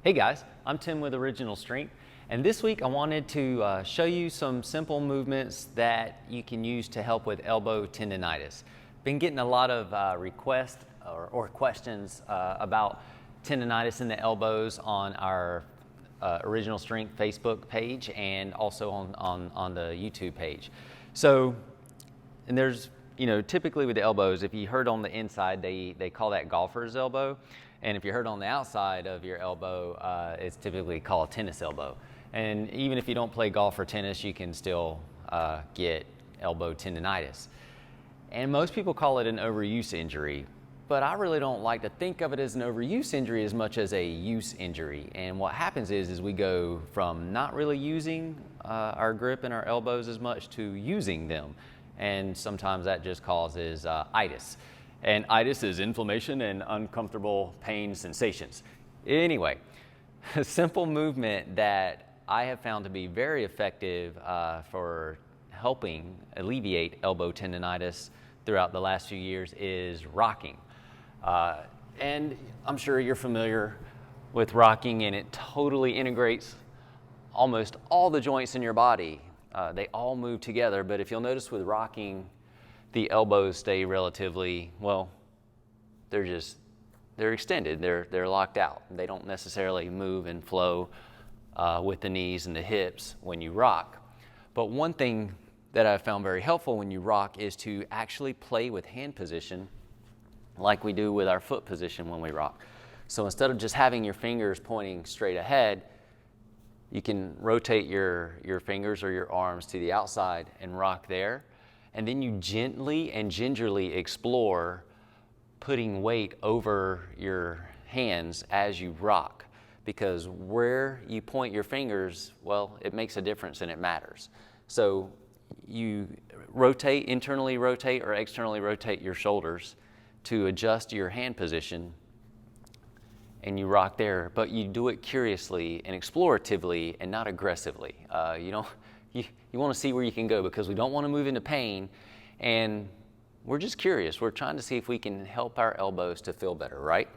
Hey guys, I'm Tim with Original Strength, and this week I wanted to show you some simple movements that you can use to help with elbow tendonitis. Been getting a lot of requests or questions about tendonitis in the elbows on our Original Strength Facebook page and also on the YouTube page. So, and there's, typically with the elbows, if you hurt on the inside, they call that golfer's elbow. And if you're hurt on the outside of your elbow, it's typically called tennis elbow. And even if you don't play golf or tennis, you can still get elbow tendonitis. And most people call it an overuse injury, but I really don't like to think of it as an overuse injury as much as a use injury. And what happens is we go from not really using our grip in our elbows as much to using them. And sometimes that just causes itis. And itis is inflammation and uncomfortable pain sensations. Anyway, a simple movement that I have found to be very effective for helping alleviate elbow tendonitis throughout the last few years is rocking. And I'm sure you're familiar with rocking, and it totally integrates almost all the joints in your body. They all move together, but if you'll notice with rocking, the elbows stay relatively, they're extended, they're locked out. They don't necessarily move and flow with the knees and the hips when you rock. But one thing that I've found very helpful when you rock is to actually play with hand position like we do with our foot position when we rock. So instead of just having your fingers pointing straight ahead, you can rotate your fingers or your arms to the outside and rock there. And then you gently and gingerly explore putting weight over your hands as you rock. Because where you point your fingers, it makes a difference and it matters. So you internally rotate or externally rotate your shoulders to adjust your hand position, and you rock there, but you do it curiously and exploratively and not aggressively. You want to see where you can go, because we don't want to move into pain, and we're just curious. We're trying to see if we can help our elbows to feel better, right?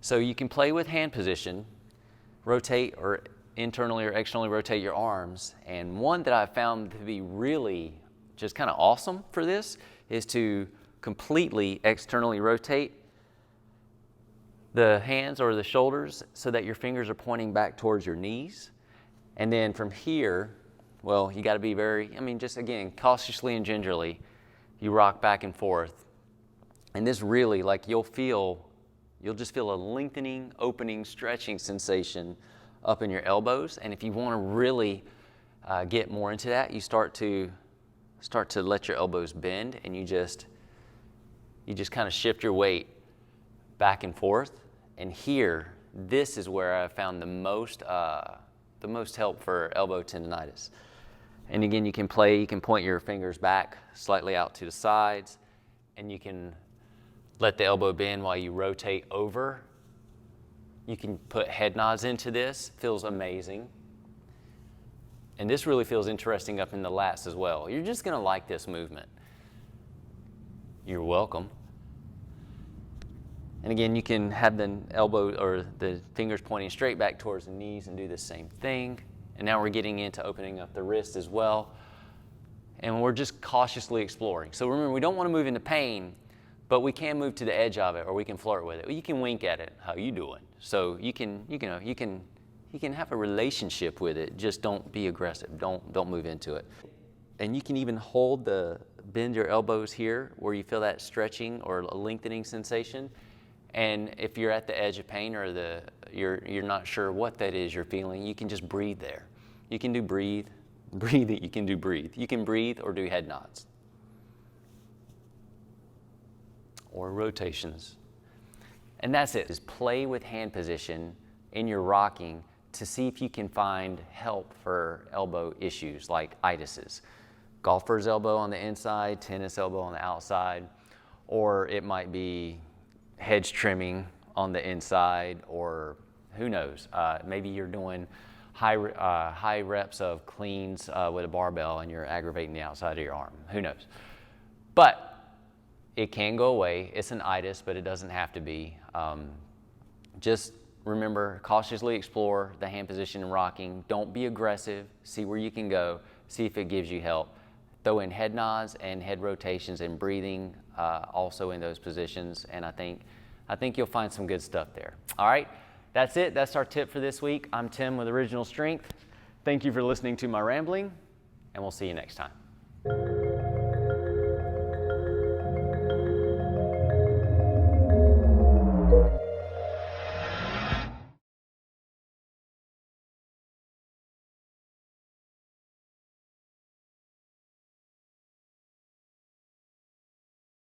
So you can play with hand position, rotate or internally or externally rotate your arms, and one that I've found to be really just kind of awesome for this is to completely externally rotate the hands or the shoulders so that your fingers are pointing back towards your knees. And then from here, you got to be just again, cautiously and gingerly, you rock back and forth. And this really, you'll just feel a lengthening, opening, stretching sensation up in your elbows. And if you want to really get more into that, you start to let your elbows bend, and you just kind of shift your weight back and forth. And here, this is where I found the most help for elbow tendonitis. And again, you can point your fingers back slightly out to the sides, and you can let the elbow bend while you rotate over. You can put head nods into this. Feels amazing. And this really feels interesting up in the lats as well. You're just going to like this movement. You're welcome. And again, you can have the elbow or the fingers pointing straight back towards the knees and do the same thing. And now we're getting into opening up the wrist as well. And we're just cautiously exploring. So remember, we don't want to move into pain, but we can move to the edge of it, or we can flirt with it. You can wink at it. How you doing? So you can have a relationship with it. Just don't be aggressive. Don't move into it. And you can even bend your elbows here where you feel that stretching or a lengthening sensation. And if you're at the edge of pain or you're not sure what that is you're feeling, you can just breathe there. You can do breathe. You can do breathe. You can breathe or do head nods or rotations. And that's it. Just play with hand position in your rocking to see if you can find help for elbow issues like itises. Golfer's elbow on the inside, tennis elbow on the outside, or it might be hedge trimming on the inside, or who knows, maybe you're doing high reps of cleans with a barbell and you're aggravating the outside of your arm. Who knows? But it can go away. It's an itis, but it doesn't have to be. Just remember, cautiously explore the hand position and rocking. Don't be aggressive. See where you can go. See if it gives you help. Throw in head nods and head rotations and breathing also in those positions, and I think you'll find some good stuff there. All right, that's it. That's our tip for this week. I'm Tim with Original Strength. Thank you for listening to my rambling, and we'll see you next time.